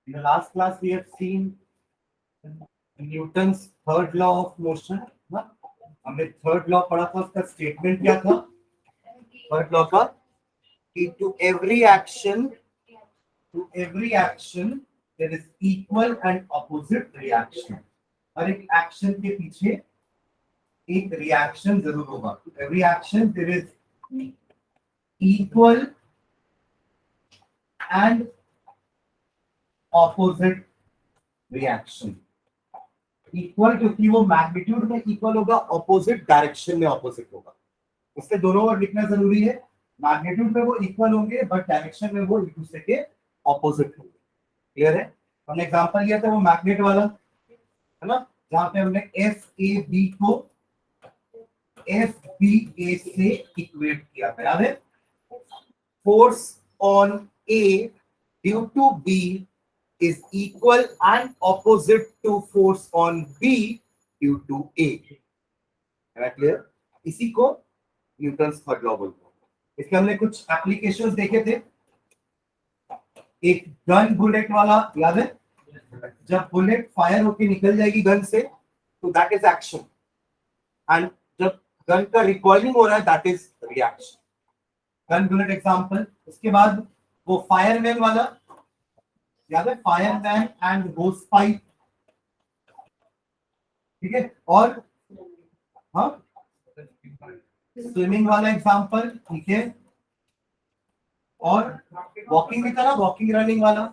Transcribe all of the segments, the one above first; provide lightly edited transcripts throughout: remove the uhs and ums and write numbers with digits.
In the last class, we have seen Newton's third law of motion. ना? हमने third law पढ़ा था, उसका स्टेटमेंट क्या था? थर्ड लॉ का कि to every action there is equal and opposite reaction. हर एक एक्शन के पीछे एक रिएक्शन जरूर होगा. To every action there is equal and opposite reaction. Equal क्योंकि वो मैग्नीट्यूड में इक्वल होगा, ऑपोजिट डायरेक्शन में ऑपोजिट होगा. इससे दोनों वर्ड लिखना जरूरी है. मैग्नीट्यूड में वो इक्वल होंगे बट डायरेक्शन में वो एक दूसरे के ऑपोजिट होंगे. क्लियर है? हमने एग्जांपल लिया था वो मैग्नेट वाला, है ना, जहां पे हमने एफ ए बी को एफ बी ए से इक्वेट किया था. याद है? Force on A due to B is equal and opposite to force on B due to A. है ना क्लियर? इसी को न्यूटन्स थर्ड लॉ बोलते हैं. इसके हमने कुछ एप्लीकेशंस देखे थे. एक गन बुलेट वाला, याद है? जब बुलेट फायर होके निकल जाएगी गन से तो दैट इज एक्शन, एंड जब गन का रिकॉइलिंग हो रहा है that is reaction. Gun bullet example. उसके बाद वो फायरमैन वाला, याद है? फायरमैन एंड होस पाइप. ठीक है? और हाँ, स्विमिंग वाला एग्जांपल. ठीक है? और वॉकिंग भी था ना, वॉकिंग रनिंग वाला,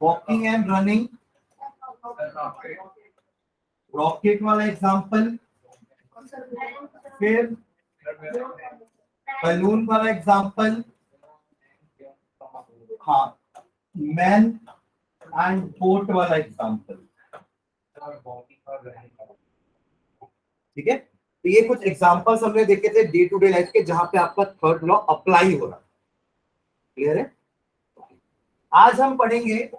वॉकिंग एंड रनिंग. रॉकेट वाला एग्जांपल. फिर बलून वाला एग्जांपल. हाँ, मैन एंड बोट वाला एग्जांपल. ठीक है? तो ये कुछ एग्जांपल्स हमने देखे थे डे टू डे लाइफ के, जहां पे आपका थर्ड लॉ अप्लाई हो रहा है. क्लियर है? आज हम पढ़ेंगे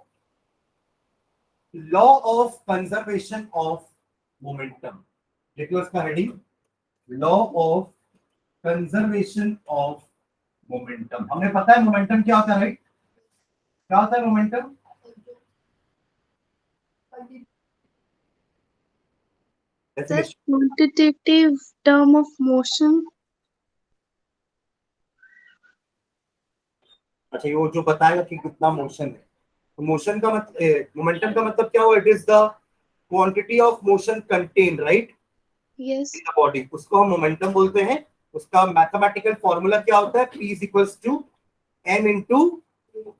law of conservation of momentum. देखिए उसका heading, law of conservation of momentum. हमें पता है मोमेंटम क्या होता है, राइट? क्या होता है momentum? quantitative term of motion. अच्छा, ये वो जो बताएगा कि कितना मोशन है. तो मोशन का मतलब, मोमेंटम का मतलब क्या हुआ? It is the quantity of motion contained, right, Yes. In the body. उसको हम मोमेंटम बोलते हैं. उसका मैथमेटिकल फॉर्मूला क्या होता है? P is equals to m into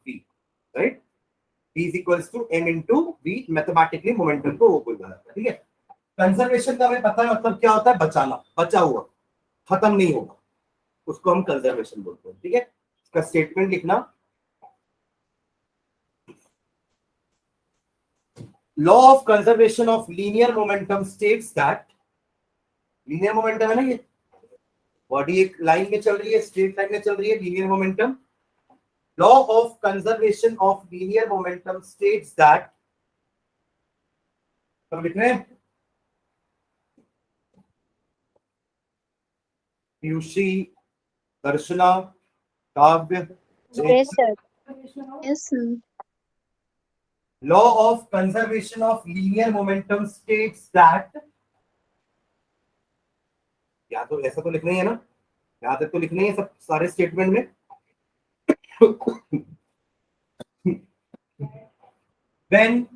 v, right? P is equals to m into v. Mathematically momentum को वो बोला जाता है. ठीक है? कंजर्वेशन का हमें पता है मतलब क्या होता है? बचाना, बचा हुआ, खत्म नहीं होगा, उसको हम कंजर्वेशन बोलते हैं. ठीक है? इसका स्टेटमेंट लिखना. Law of conservation of linear momentum states that, linear momentum है ना, ये बॉडी एक लाइन में चल रही है, स्ट्रेट लाइन में चल रही है, linear momentum. Law of conservation of linear momentum states that, सब लिख रहे हैं? पीयूषी, दर्शना, काव्य, Yes, sir. Yes, sir. law of conservation of linear momentum states that, या तो ऐसा तो लिखना ही है ना, यहाँ तक तो लिखना ही है सब सारे स्टेटमेंट में. when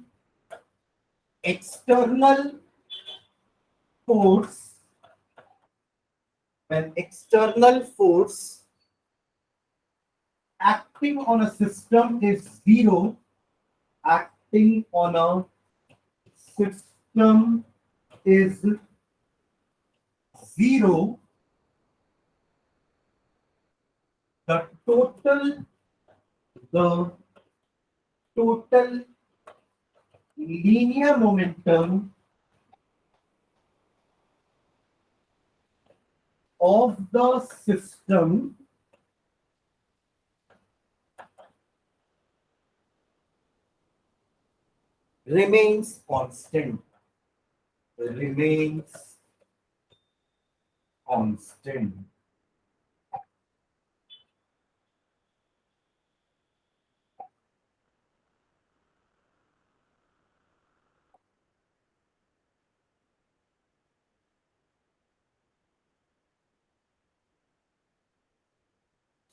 external force acting on a system is zero, acting on a system is zero, the total linear momentum of the system remains constant.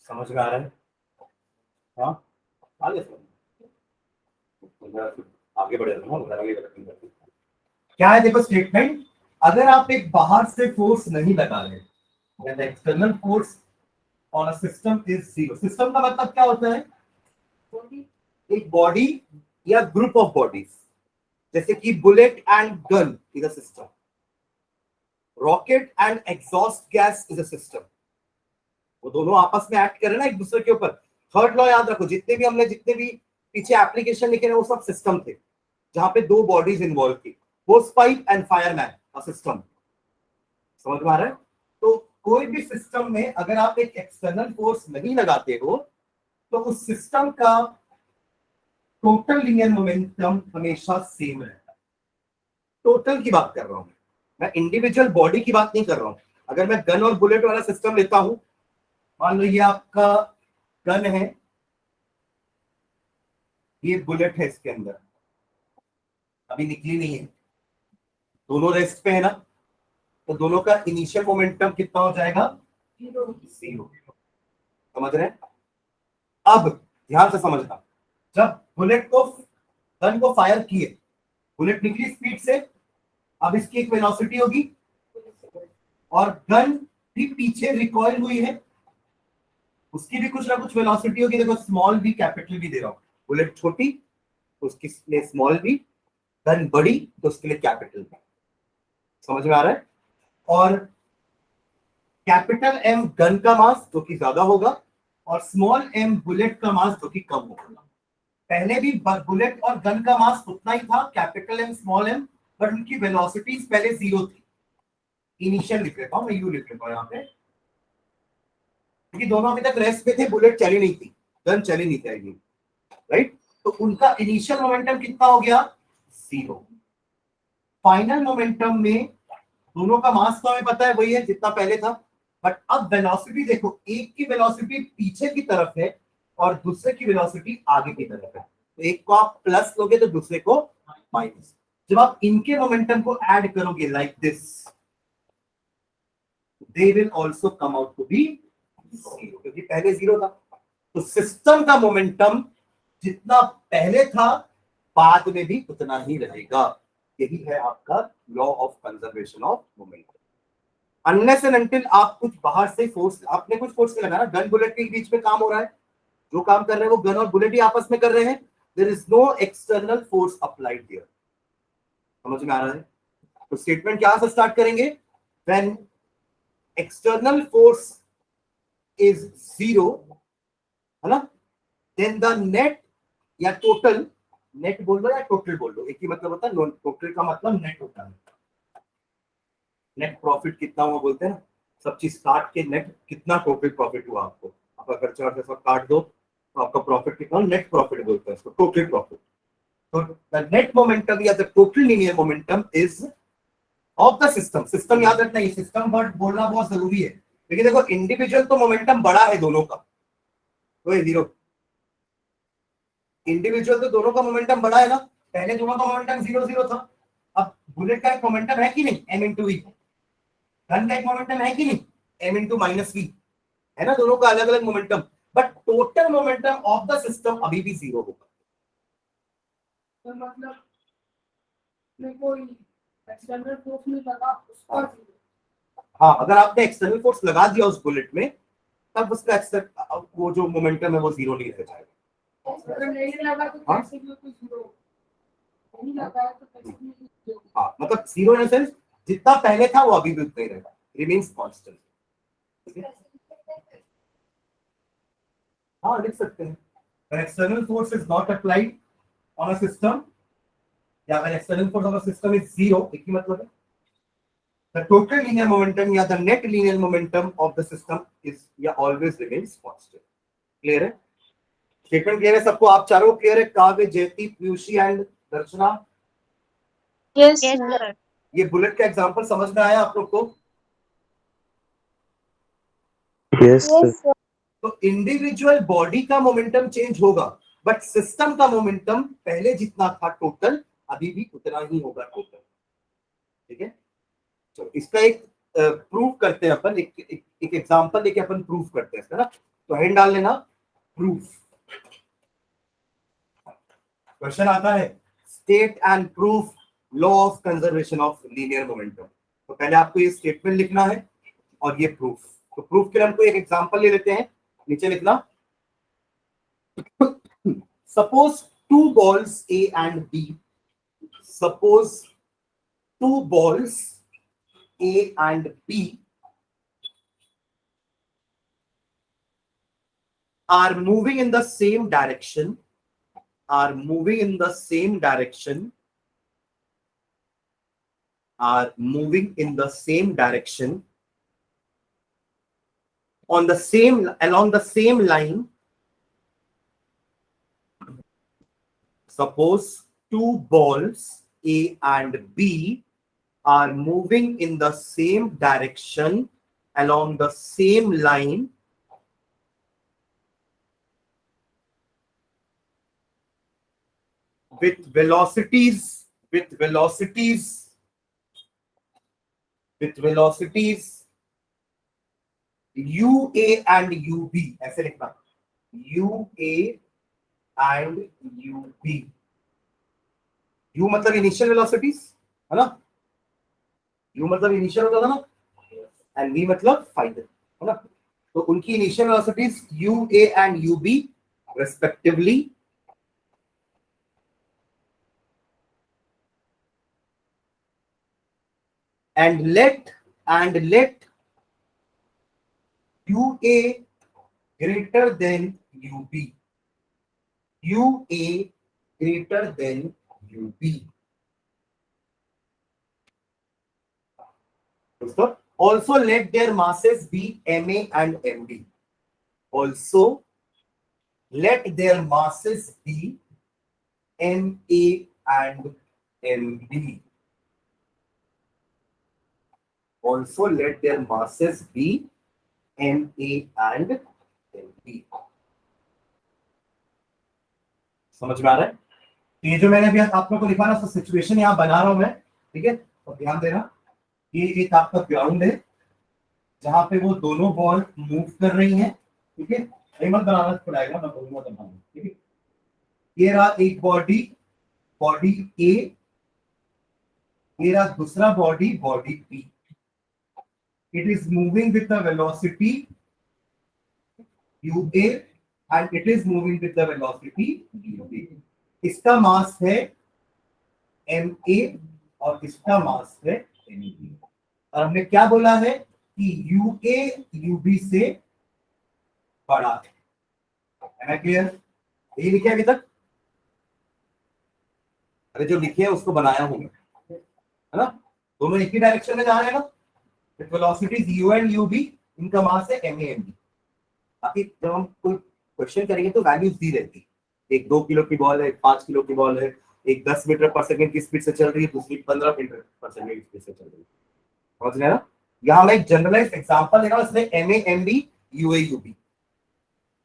समझ में आ रहा है? हाँ, आगे आगे बढ़े क्या है, देखो स्टेटमेंट, अगर आप एक बाहर से फोर्स नहीं लगा रहे, when the external force on a system is zero, system का मतलब क्या होता है? एक बॉडी या ग्रुप ऑफ बॉडीज, जैसे कि bullet and gun is a system, rocket and exhaust gas is a system. वो दोनों आपस में एक्ट करे ना एक दूसरे के ऊपर। थर्ड लॉ याद रखो, जितने भी पीछे एप्लीकेशन लिखे हैं वो सब सिस्टम थे, जहां पे दो बॉडीज इन्वॉल्व थी, होस pipe and fireman a system. समझ में आ रहा है? तो कोई भी सिस्टम में अगर आप एक एक्सटर्नल फोर्स नहीं लगाते हो तो उस सिस्टम का टोटल लीनियर मोमेंटम हमेशा सेम रहता है। टोटल की बात कर रहा हूं मैं इंडिविजुअल बॉडी की बात नहीं कर रहा हूं। अगर मैं गन और बुलेट वाला सिस्टम लेता हूं, मान लो ये आपका गन है, ये बुलेट है, इसके अंदर अभी निकली नहीं है, दोनों रेस्ट पे है ना, तो दोनों का इनिशियल मोमेंटम कितना हो जाएगा? जीरो। समझ रहे हैं? अब ध्यान से समझना, जब बुलेट को गन को फायर किए, बुलेट निकली स्पीड से, अब इसकी एक वेलोसिटी होगी और गन भी पीछे रिकॉइल हुई है, उसकी भी कुछ ना कुछ वेलोसिटी होगी। देखो स्मॉल भी कैपिटल भी दे रहा हूं, बुलेट छोटी तो उसके लिए स्मॉल भी, गन बड़ी तो उसके लिए कैपिटल भी। समझ में आ रहा है? और कैपिटल एम गन का मास जो कि ज्यादा होगा और स्मॉल एम बुलेट का मास जो कि कम होगा। पहले भी बुलेट और गन का मास उतना ही था, capital M small M, but उनकी वेलोसिटीज पहले जीरो थी। इनिशियल लिख लेता हूं मैं, यू लिख लेता हूं यहाँ पे, क्योंकि दोनों अभी तक रेस्ट पे थे, बुलेट चली नहीं थी, गन चली नहीं थी, राइट? तो उनका इनिशियल मोमेंटम कितना हो गया? जीरो। फाइनल मोमेंटम में दोनों का मास तो हमें पता है वही है जितना पहले था, बट अब वेलोसिटी देखो, एक की वेलोसिटी पीछे की तरफ है और दूसरे की वेलोसिटी आगे की तरफ है, तो एक को आप प्लस लोगे तो दूसरे को माइनस। जब आप इनके मोमेंटम को ऐड करोगे like this, they will also come out to be zero, क्योंकि पहले जीरो था। तो सिस्टम का मोमेंटम जितना पहले था बाद में भी उतना ही रहेगा। यही है आपका law of conservation of momentum. Unless and until आप कुछ बाहर से फोर्स, आपने कुछ फोर्स नहीं लगाना, गन बुलेट के बीच में काम हो रहा है, जो काम कर रहे हैं वो गन और बुलेट ही आपस में कर रहे हैं, there is no external force applied here. समझ में आ रहा है? तो स्टेटमेंट क्या से स्टार्ट करेंगे? When external force is zero, है ना, देन द नेट या टोटल, नेट बोल दो या टोटल बोल दो, एक ही मतलब होता है, टोटल का मतलब नेट होता है। नेट प्रॉफिट कितना हुआ बोलते हैं ना, सब चीज काट के नेट कितना टोटल प्रॉफिट हुआ आपको, आपका खर्चा और सब काट दो तो आपका प्रॉफिट कितना, नेट प्रॉफिट बोलते हैं इसको, टोटल प्रॉफिट। तो द नेट मोमेंटम या the total linear momentum is of the system. System याद रखना, ये सिस्टम वर्ड बोलना बहुत जरूरी है, क्योंकि देखो इंडिविजुअल तो मोमेंटम बड़ा है दोनों का, तो जीरो। इंडिविजुअल तो दोनों का मोमेंटम बड़ा है ना, पहले दोनों का मोमेंटम जीरो जीरो था। अब बुलेट का एक मोमेंटम है कि नहीं, एम इंटू वी, गन का एक मोमेंटम है कि नहीं, एम इंटू माइनस वी, है ना, दोनों का अलग अलग momentum, but total momentum of the system अभी भी जीरो होगा। तो मतलब कोई एक्सटर्नल फोर्स नहीं लगा उसका जीरो। हाँ, अगर आपने एक्सटर्नल फोर्स लगा दिया उस बुलेट में, तब उसका वो जो मोमेंटम है वो जीरो नहीं रह जाएगा। अगर नहीं लगा तो कैसे भी कोई जीरो नहीं लगा तो कैसे भी जीरो। हाँ, मतलब जीरो इन द सेंस जितना पहले था वो अभी भी उतना ही रहेगा, रिमेन्स कांस्टेंट। हाँ, लिख सकते हैं, when external force is not applied on a system, या when external force on a system is zero, एक ही मतलब है, the total linear momentum या the net linear momentum of the system is या always remains constant। क्लियर है? Statement clear है सबको? आप चारों क्लियर है? Kavya, Jayati, Piyushi and Darshana? Yes, sir. ये बुलेट का एग्जांपल समझ में आया आप लोग को? Yes, sir. Yes, sir. तो इंडिविजुअल बॉडी का मोमेंटम चेंज होगा, बट सिस्टम का मोमेंटम पहले जितना था टोटल अभी भी उतना ही होगा टोटल। ठीक है, तो इसका एक प्रूफ करते हैं अपन, एक एग्जांपल लेके अपन प्रूफ करते हैं इसका ना। तो हेड डाल लेना प्रूफ। क्वेश्चन आता है state and proof law of conservation of linear momentum. तो पहले आपको ये स्टेटमेंट लिखना है और ये प्रूफ। तो प्रूफ के लिए हमको एक एग्जांपल ले लेते हैं, नीचे लिखना suppose two balls A and B, suppose two balls A and B are moving in the same direction, are moving in the same direction, are moving in the same direction on the same, along the same line. Suppose two balls A and B are moving in the same direction along the same line with velocities UA and UB, ऐसे लिखना UA and UB। U मतलब initial velocities है ना, U मतलब initial होता था ना, and V मतलब फाइनल है ना। तो उनकी initial velocities UA and UB respectively and let UA greater than UB, UA greater than UB। दोस्तों also let their masses be MA and MB, also let their masses be MA and MB, also let their masses be MA and MB। समझ में आ रहा है? ये जो मैंने अभी आप लोगों को लिखा ना, सिचुएशन यहाँ बना रहा हूं मैं, ठीक है। तो ध्यान देना, ये एक आपका ग्राउंड है जहां पे वो दोनों बॉल मूव कर रही हैं, ठीक है। ये मत बनाना पड़ेगा, मैं बोलूंगा तब बनाऊंगा, ठीक है। ये रहा एक बॉडी ए, ये रहा दूसरा body B. It is moving with the velocity UA and it is moving with the velocity UB। इसका मास है MA और इसका मास है MB। और हमने क्या बोला है कि UA UB से बड़ा है ना, क्लियर? यही लिखे अभी तक? अरे जो लिखे है उसको बनाया हूं मैं, है ना। दोनों एक ही डायरेक्शन में जा रहे हैं ना, with velocities U and UB, इनका मास है MA MB। बाकी जब हम कोई क्वेश्चन करेंगे तो वैल्यूज दी रहती है, एक 2 किलो की बॉल है, 5 किलो की बॉल है, एक 10 मीटर पर सेकंड की स्पीड से चल रही है, दूसरी 15 मीटर पर सेकंड की स्पीड से चल रही है। समझ रहे हैं ना? यहाँ मैं एक जनरलाइज एग्जांपल ले रहा हूँ, इसमें MA MB UA UB,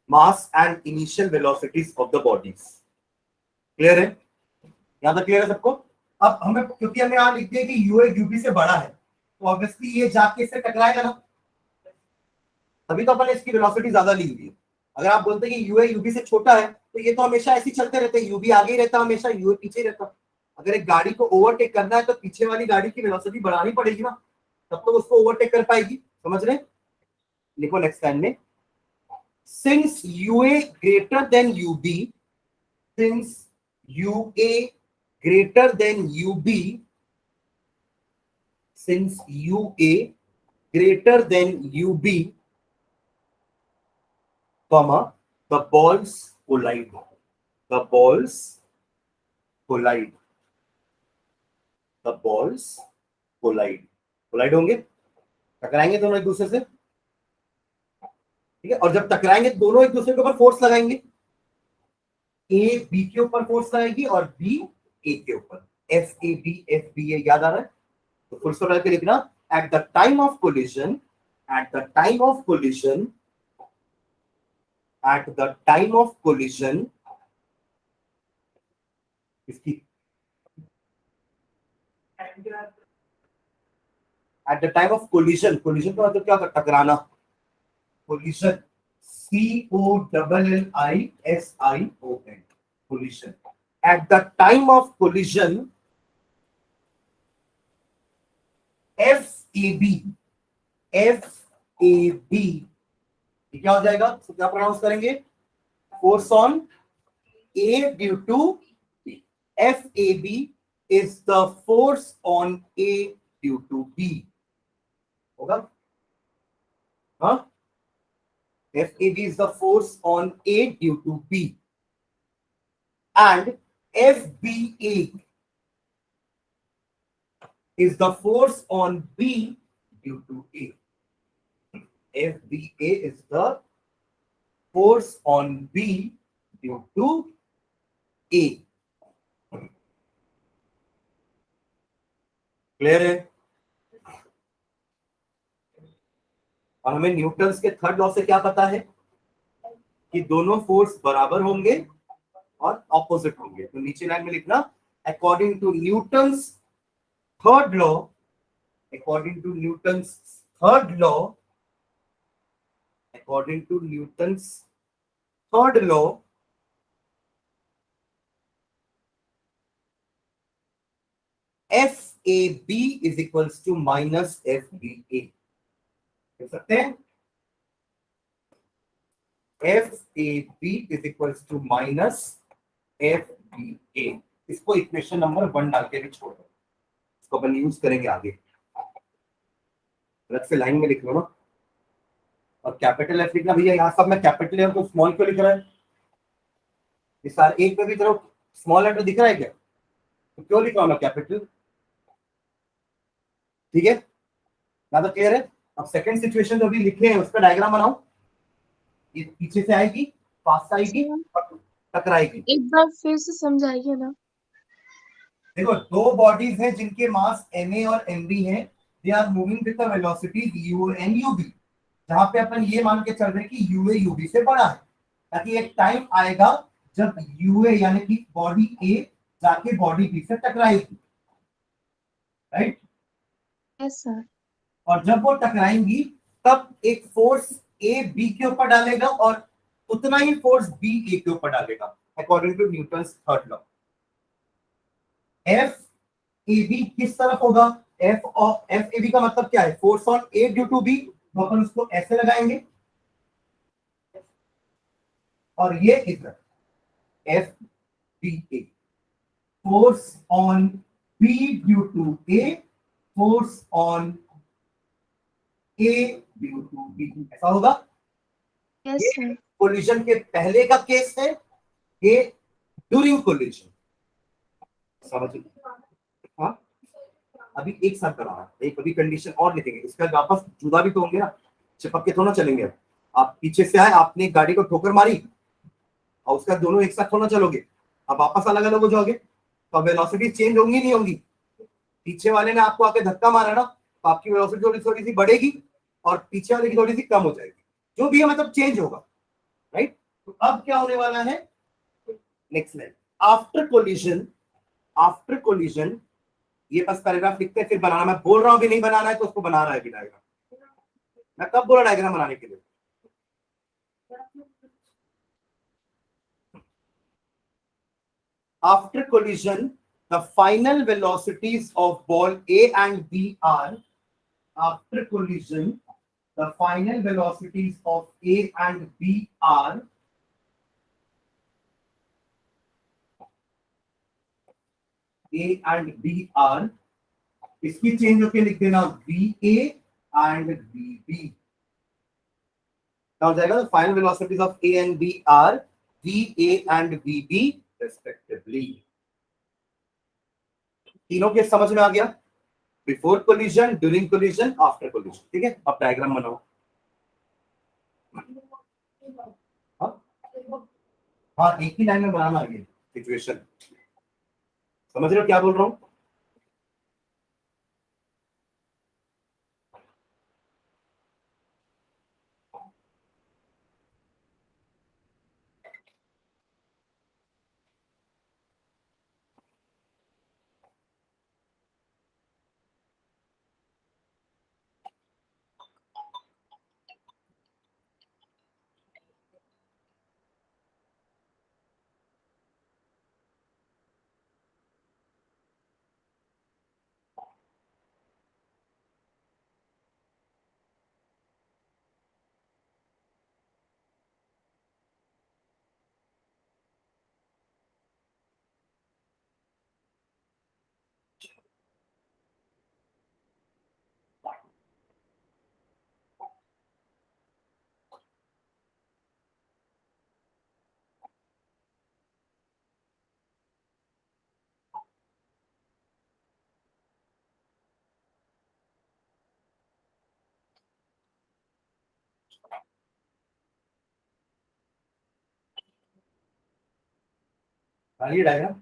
mass and initial velocities of the bodies. Clear है? यहाँ तक क्लियर है सबको? अब हमें, क्योंकि हमने यहाँ लिख दिया कि UA UB से बड़ा है, तो ऑब्वियसली ये जाके इससे टकराएगा ना, तभी तो अपन ने इसकी वेलोसिटी ज्यादा ली हुई है। अगर आप बोलते हैं कि UA UB से छोटा है तो ये तो हमेशा ऐसे ही चलते रहते हैं, UB आगे ही रहता है हमेशा, UA पीछे ही रहता है। अगर एक गाड़ी को ओवरटेक करना है तो पीछे वाली गाड़ी की वेलोसिटी बढ़ानी पड़ेगी ना, तब तो उसको ओवरटेक कर पाएगी। समझ रहे? लिखो नेक्स्ट लाइन में, since UA greater than UB, since UA greater than UB, since UA greater than UB, comma, the balls collide, the balls collide, the balls collide, collide होंगे, टकराएंगे दोनों एक दूसरे से, ठीक है। और जब टकराएंगे दोनों एक दूसरे के ऊपर फोर्स लगाएंगे, A B के ऊपर फोर्स लगाएगी और B A के ऊपर, FAB FBA, याद आ रहा है? तो फुल स्टॉप लगा के लिखना, at the time of collision, at the time of collision, at the time of collision, इसकी at the time of collision, collision का मतलब क्या होता है? टकराना, collision, COLLISION, collision. At the time of collision, FAB क्या हो जाएगा? तो क्या प्रोनाउंस करेंगे? Force on A due to B. FAB is the force on A due to B. होगा? हाँ? FAB is the force on A due to B. And FBA is the force on B due to A. FBA is the force on B due to A. Clear है? और हमें Newton's के third law से क्या पता है कि दोनों फोर्स बराबर होंगे और ऑपोजिट होंगे. तो नीचे लाइन में लिखना according to Newton's third law, according to Newton's third law, according to Newton's third law, FAB is equals to minus FBA. देख सकते हैं? FAB is equals to minus FBA. इसको इक्वेशन नंबर 1 डाल के भी छोड़ दो, इसको अपन यूज करेंगे आगे. अलग से लाइन में लिख लो ना. और कैपिटल एफ लिखना भैया. यहाँ सब में कैपिटल है तो स्मॉल क्यों लिख रहा है? इस सार एक पे भी तरफ स्मॉल लेटर दिख रहा है क्या? तो क्यों लिख रहा हूं मैं कैपिटल? ठीक है, ना तो क्लियर है. अब सेकंड सिचुएशन जो अभी लिखे हैं उसका डायग्राम बनाओ. ये पीछे से आएगी, पास से आएगी और टकराएगी. एक बार फिर से समझाइए ना. देखो, दो बॉडीज हैं जिनके मास ma और mb है. They are moving with the velocity u and ub. जहां पे अपन ये मान के चल रहे हैं कि ua ub से बड़ा है, ताकि एक टाइम आएगा जब ua यानी कि बॉडी a जाके बॉडी b से टकराएगी. राइट? Yes sir. और जब वो टकराएंगी तब एक फोर्स ए बी के ऊपर डालेगा और उतना ही फोर्स बी ए के ऊपर डालेगा, according to Newton's third law. F A B किस तरफ होगा? एफ ए बी का मतलब क्या है? Force on A due to B. तो अपन उसको ऐसे लगाएंगे और ये इधर F B A. Force on B due to A, force on A due to B. ऐसा होगा. Yes sir. कोलिजन के पहले का केस है, ये ड्यूरिंग कोलिजन. समझ? हाँ, अभी एक साथ कराना है. एक अभी कंडीशन और लिखेंगे. इसका वापस जुदा भी तो होंगे ना, चिपक के थोड़ा चलेंगे. आप पीछे से आए, आपने गाड़ी को ठोकर मारी और उसका दोनों एक साथ थोड़ा चलोगे. अब वापस अलग अलग हो जाओगे तो वेलोसिटी चेंज होंगी नहीं होंगी? पीछे वाले ने आपको आके धक्का मारा ना, तो आपकी वेलोसिटी थोड़ी सी बढ़ेगी और पीछे वाले की थोड़ी सी कम हो जाएगी. जो भी है मतलब चेंज होगा. राइट? तो अब क्या होने वाला है? Next line. After collision, after collision, ये बस पैराग्राफ लिखते हैं फिर बनाना. मैं बोल रहा हूं भी नहीं बनाना है तो उसको बना रहा है डायग्राम. मैं कब बोला डायग्राम बनाने के लिए? After collision, the final velocities of ball A and B are, after collision, the final velocities of A and B are A and B are, इसकी चेंज होके लिख देना VA and VB. क्या हो जाएगा? The final velocities of A and B are VA and VB respectively. तीनों के समझ में आ गया? Before collision, during collision, after collision. ठीक है, अब डायग्राम बनाओ. हाँ, एक ही लाइन में बनाना है ये सिचुएशन. समझ रहे हो क्या बोल रहा हूं? डालिए डायग्राम।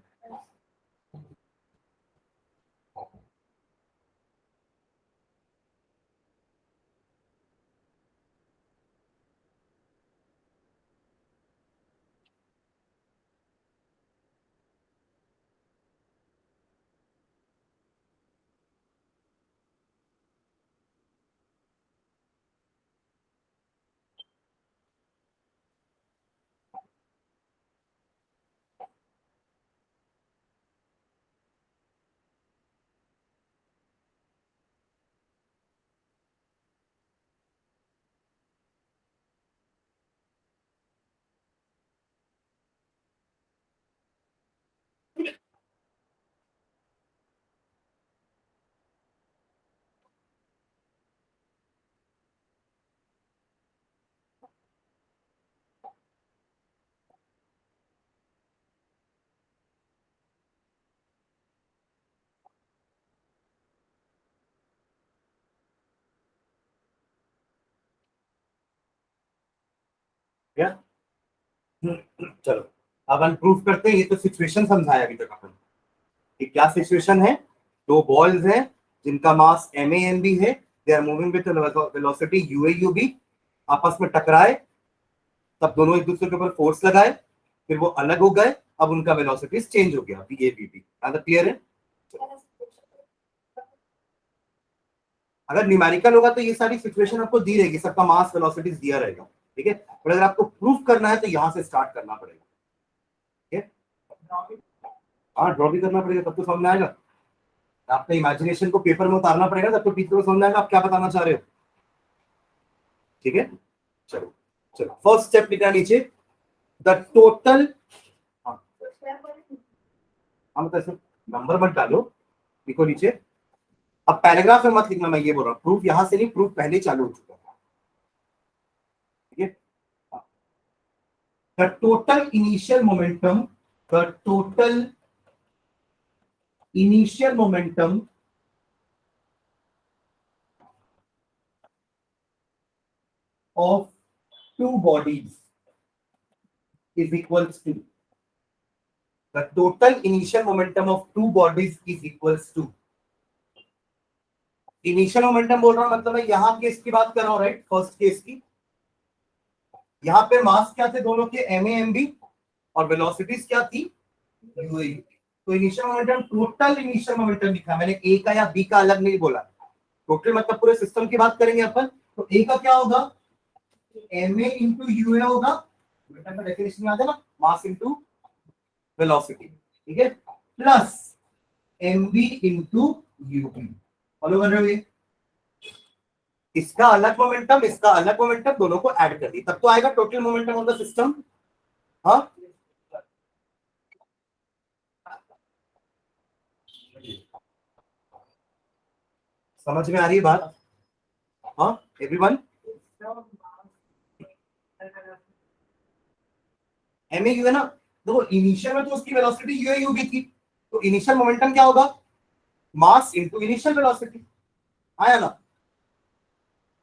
क्या? चलो अब हम प्रूफ करते हैं। ये तो सिचुएशन समझाया अभी तक अपन कि क्या सिचुएशन है। दो बॉल्स हैं जिनका mass M A and B है, they are moving with velocity u A u B, आपस में टकराए, तब दोनों एक दूसरे के ऊपर फोर्स लगाए, फिर वो अलग हो गए, अब उनका वेलोसिटी चेंज हो गया, V A B B. Clear है? अगर न्यूमेरिकल होगा तो ये सारी सिचुएशन आपको दी रहेगी, सबका मास वेलोसिटीज दिया रहेगा, ठीक है। पर अगर आपको प्रूफ करना है तो यहां से स्टार्ट करना पड़ेगा, ठीक है। हाँ, ड्रॉ भी करना पड़ेगा, तब तो समझ में आएगा। आपने इमेजिनेशन को पेपर में उतारना पड़ेगा, तब तो टीचर को समझ आएगा आप क्या बताना चाह रहे हो, ठीक है। चलो चलो फर्स्ट स्टेप लिखा नीचे, द टोटल, हम तो नंबर मत डालो, लिखो नीचे। अब पैराग्राफ में मत लिखना, मैं ये बोल रहा हूँ, प्रूफ यहां से नहीं, प्रूफ पहले चालू हो चुका है, ठीक है। The total initial momentum, the total initial momentum of two bodies is equals to, the total initial momentum of two bodies is equals to, initial momentum बोल रहा हूं मतलब मैं यहां केस की बात कर रहा हूं, राइट, फर्स्ट केस की। यहां पे मास क्या थे दोनों के, एम ए एम बी, और वेलोसिटीज क्या थी, यू ए यू। तो initial momentum, total initial momentum लिखा, मैंने ए का या बी का अलग नहीं बोला, टोटल मतलब पूरे सिस्टम की बात करेंगे अपन। तो ए का क्या होगा, M A into U A होगा, डेफिनेशन याद है ना, मास इंटू वेलोसिटी, ठीक है, plus M B into u B. Follow कर रहे हो ये? इसका अलग मोमेंटम, इसका अलग मोमेंटम, दोनों को ऐड कर दी, तब तो आएगा total momentum of the system. हाँ, समझ में आ रही है बात? हाँ एवरीवन, एम ए यू है ना, देखो इनिशियल में तो उसकी वेलोसिटी यू यू भी थी, तो इनिशियल मोमेंटम क्या होगा, मास इनटू इनिशियल वेलोसिटी, आया ना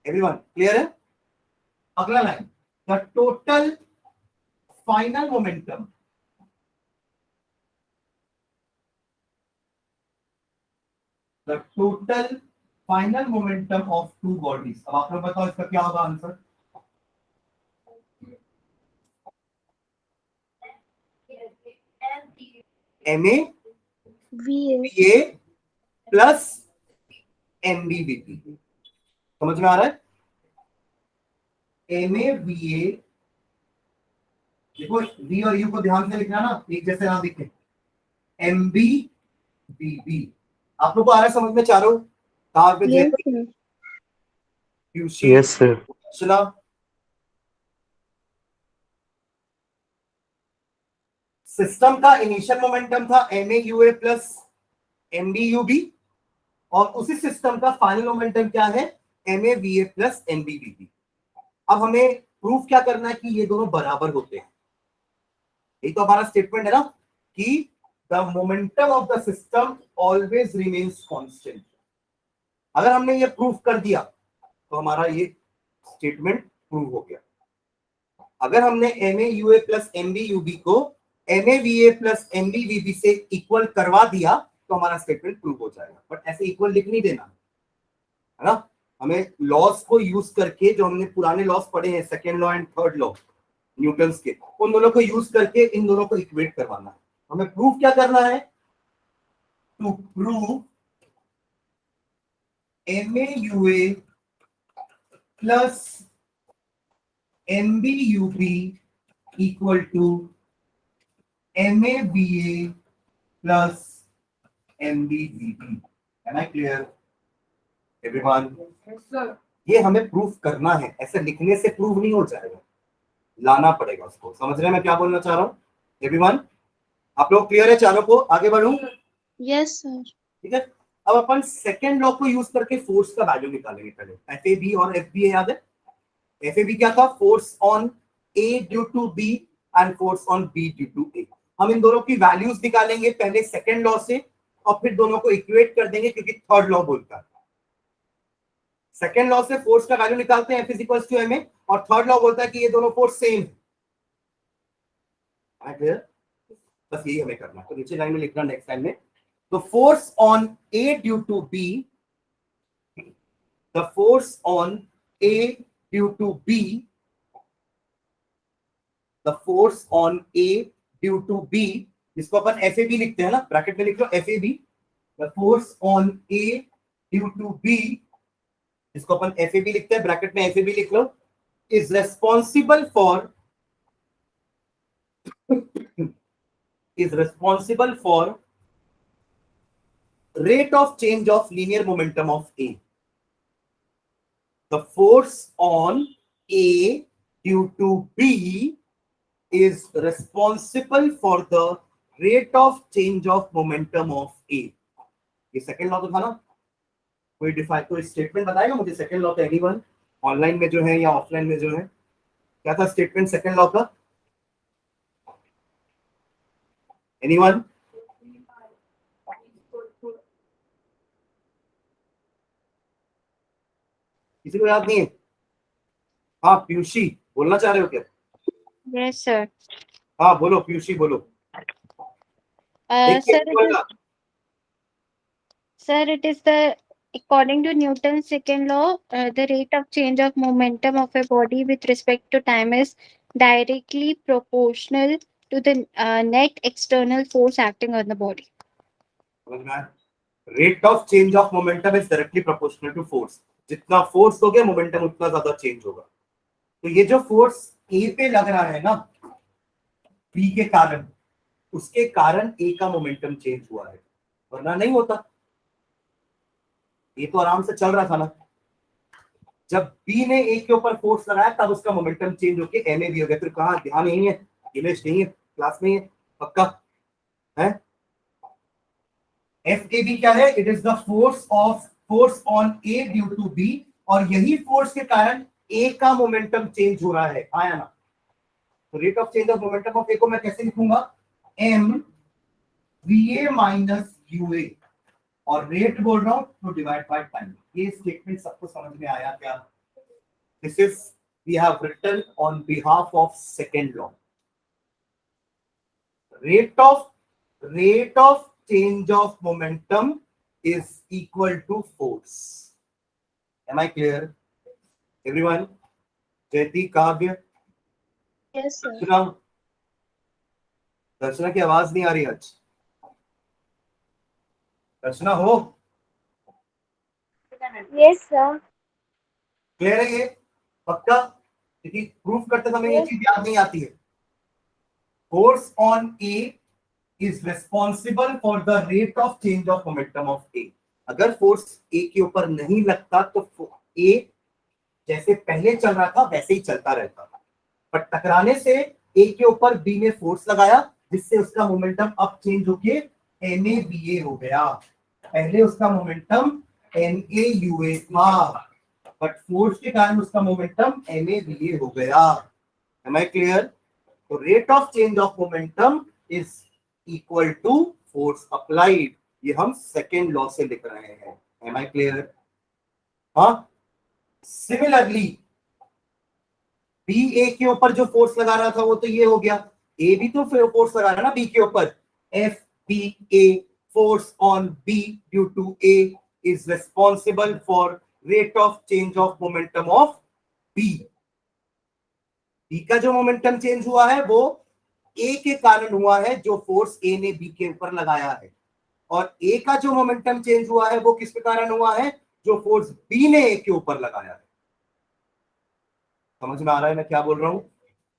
एवरीवन, क्लियर है? अगला line, the total final momentum, the total final momentum of two bodies. अब आप लोग बताओ इसका क्या होगा answer, M A VA A plus M B B T, समझ में आ रहा है? एम ए बी ए, देखो वी और यू को ध्यान से लिखना ना, एक जैसे ना दिखे, एम बी बी बी। आप लोग को आ रहा है समझ में चारों? कहां पे yes sir Yes, sir. चला, सिस्टम का इनिशियल मोमेंटम था M A u A plus M B u B, और उसी सिस्टम का फाइनल मोमेंटम क्या है, M A V A plus M B B B. अब हमें प्रूफ क्या करना है कि ये दोनों बराबर होते हैं, यही तो हमारा स्टेटमेंट है ना, कि the momentum of the system always remains constant. अगर हमने ये प्रूफ कर दिया तो हमारा ये स्टेटमेंट प्रूव हो गया। अगर हमने M A u A plus M B u B को MAVA प्लस MBVB से इक्वल करवा दिया तो हमारा स्टेटमेंट प्रूव हो जाएगा। बट ऐसे इक्वल लिख नहीं देना है ना, हमें लॉस को यूज करके, जो हमने पुराने लॉस पढ़े हैं, second law and third law Newton's के, उन दोनों को यूज करके इन दोनों को इक्वेट करवाना है। हमें प्रूफ क्या करना है? To prove MAUA plus MBUB equal to MABA plus MBVB। Am I clear? Everyone? Yes, sir. ये हमें प्रूफ करना है, ऐसे लिखने से प्रूफ नहीं हो जाएगा, लाना पड़ेगा उसको। समझ रहे हैं मैं क्या बोलना चाह रहा हूँ? एवरीवन, आप लोग क्लियर है? चारों को आगे बढ़ूं? Yes, sir. ठीक है, अब अपन सेकेंड लॉ को यूज करके फोर्स का वैल्यू निकालेंगे। पहले FAB और FBA याद है? FAB क्या था? Force on A due to B and force on B due to A। हम इन दोनों की वैल्यूज निकालेंगे पहले सेकेंड लॉ से, और फिर दोनों को इक्वेट कर देंगे, क्योंकि थर्ड लॉ बोलता है। सेकेंड लॉ से फोर्स का वैल्यू निकालते हैं F इक्वल्स टू MA, और थर्ड लॉ बोलता है कि ये दोनों फोर्स सेम है। बस यही हमें करना है, तो नीचे लाइन में लिखना नेक्स्ट लाइन में। तो force on A due to B, the force on A due to B, the force on A due to B, जिसको अपन FAB लिखते हैं ना, ब्रैकेट में लिख लो FAB, the force on A due to B, जिसको अपन FAB लिखते हैं, ब्रैकेट में FAB लिख लो, is responsible for rate of change of linear momentum of A. The force on A due to B is responsible for the rate of change of momentum of A. ये second law तो था ना? कोई define, कोई statement बताएगा मुझे second law का? Anyone online में जो है या ऑफलाइन में जो है, क्या था स्टेटमेंट सेकेंड लॉ का? एनीवन? किसी को याद नहीं है? हाँ पीयूषी, बोलना चाह रहे हो क्या? Yes, sir. हाँ बोलो पीयूषी, बोलो। Sir, it is the according to Newton's second law, the rate of change of momentum of a body with respect to time is directly proportional to the net external force acting on the body. Rate of change of momentum is directly proportional to force. जितना force दोगे momentum उतना ज्यादा change होगा। तो ये जो force ए पे लग रहा है ना बी के कारण, उसके कारण ए का मोमेंटम चेंज हुआ है, वरना नहीं होता। ये तो आराम से चल रहा था ना। जब बी ने ए के ऊपर फोर्स लगाया तब उसका मोमेंटम चेंज होके एम ए भी हो गया। फिर कहा ध्यान नहीं है, इमेज नहीं है, क्लास में है पक्का है। एफ ए बी क्या है? It is the force on A due to B, और यही फोर्स के कारण ए का मोमेंटम चेंज हो रहा है। आया ना? तो rate of change of momentum of A को मैं कैसे लिखूंगा? M V A minus you A, और रेट बोल रहा हूं तो डिवाइड बाय टाइम। ये स्टेटमेंट सबको समझ में आया क्या? This is we have written on behalf of second law. rate of change of momentum is equal to force. Am I clear? Everyone? जयती, काव्य, Yes, sir. दर्शना, दर्शना की आवाज नहीं आ रही आज। दर्शना हो? Yes, sir. क्लियर है ये? पक्का? क्योंकि प्रूफ करते समय ये चीज याद नहीं आती है। Force on A is responsible for the rate of change of momentum of A. अगर फोर्स A के ऊपर नहीं लगता तो A जैसे पहले चल रहा था वैसे ही चलता रहता था, पर टकराने से A के ऊपर B ने फोर्स लगाया, जिससे उसका मोमेंटम अब चेंज होके NABA हो गया। पहले उसका मोमेंटम NAUA था, बट फोर्स के कारण उसका मोमेंटम NABA हो गया। Am I clear? तो rate of change of momentum is equal to force applied. ये हम सेकेंड लॉ से लिख रहे हैं। Am I clear? हाँ। सिमिलरली बी ए के ऊपर जो फोर्स लगा रहा था वो तो ये हो गया, ए भी तो फोर्स लगा रहा है ना बी के ऊपर, F B A force on B due to A is responsible for rate of change of momentum of B. B का जो मोमेंटम चेंज हुआ है वो ए के कारण हुआ है, जो फोर्स ए ने बी के ऊपर लगाया है, और ए का जो मोमेंटम चेंज हुआ है वो किसके कारण हुआ है, जो फोर्स बी ने ए के ऊपर लगाया है। समझ में आ रहा है मैं क्या बोल रहा हूं?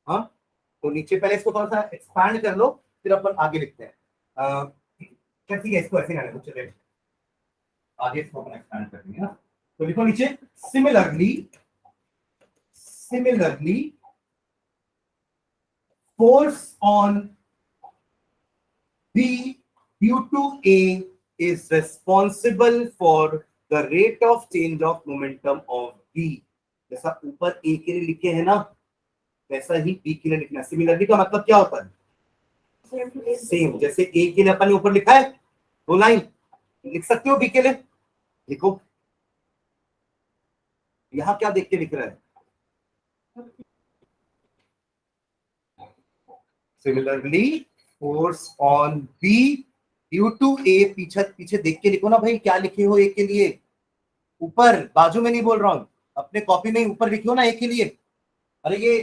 हाँ, तो नीचे पहले इसको थोड़ा सा एक्सपैंड कर लो, फिर अपन आगे लिखते हैं। ठीक है, इसको ऐसे रहने दो, चलिए आगे इसको अपन एक्सपैंड कर देंगे ना। तो लिखो नीचे, similarly force on B due to A is responsible for the rate of change of momentum of B। जैसा ऊपर A के लिए लिखे हैं ना, वैसा ही B के लिए लिखना। सिमिलरली का मतलब क्या होता है? सेम। जैसे A के लिए अपन ने ऊपर लिखा है 2 लाइन, लिख सकते हो B के लिए, लिखो। यहां क्या देख के लिख रहा है? Similarly, force on B due to A, पीछे देख के लिखो ना भाई, क्या लिखे हो A के लिए? ऊपर, बाजू में नहीं बोल रहा हूं, अपने कॉपी में ऊपर लिखे हो ना A के लिए। अरे ये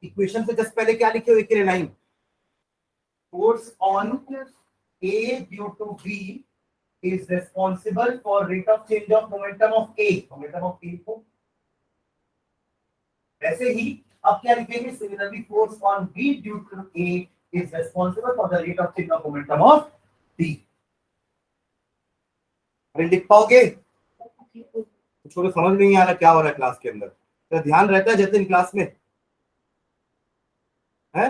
इक्वेशन से जस्ट पहले क्या लिखे हो A के लिए? Line, force on A due to B is responsible for rate of change of momentum of A। Momentum of A को ऐसे ही अब क्या लिखेंगे? Similarly force on B due to A is responsible for the rate of change of momentum of B। अरे लिख पाओगे? कुछ को समझ नहीं आ रहा क्या हो रहा है क्लास के अंदर? तो ध्यान रहता है जतिन क्लास में है?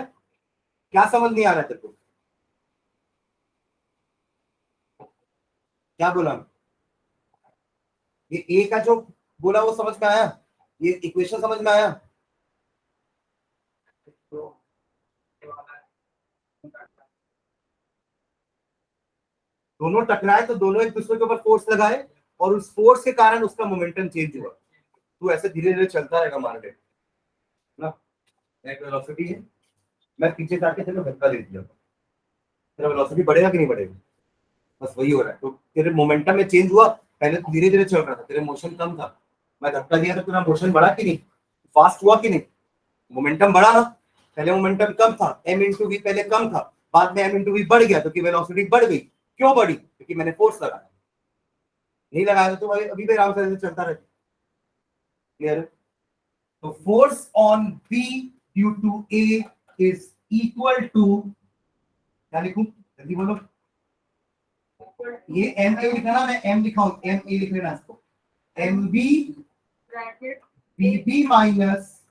क्या समझ नहीं आ रहा है तेरे को? क्या बोला? ये ए का जो बोला वो समझ में आया? ये इक्वेशन समझ में आया? दोनों टकराए तो दोनों एक दूसरे के ऊपर फोर्स लगाए, और उस फोर्स के कारण उसका मोमेंटम चेंज हुआ। तो ऐसे धीरे धीरे चलता रहेगा मार्केट ना। एक वेलोसिटी है, मैं पीछे जाके तेरे को धक्का दे दिया, तेरा वेलोसिटी बढ़ेगा कि नहीं बढ़ेगा? बस वही हो रहा है। तो तेरे मोमेंटम में चेंज हुआ, पहले तो धीरे धीरे चल रहा था, तेरे मोशन कम था, मैं धक्का दिया तो तेरा मोशन बढ़ा कि नहीं, फास्ट हुआ कि नहीं? मोमेंटम बढ़ा ना। पहले मोमेंटम कम था, m इंटू वी पहले कम था, बाद में m इंटू वी बढ़ गया, तो कि वेलोसिटी बढ़ गई। क्यों बढ़ी? क्योंकि मैंने फोर्स लगाया। नहीं लगाया तो अभी भी आराम से चलता रहता। क्लियर? तो force on B due to A is equal to, क्या लिखूं जल्दी बोलो? ये एम ए लिखा ना, मैं एम लिखा हूं, एम ए लिख लेना इसको, M B B B minus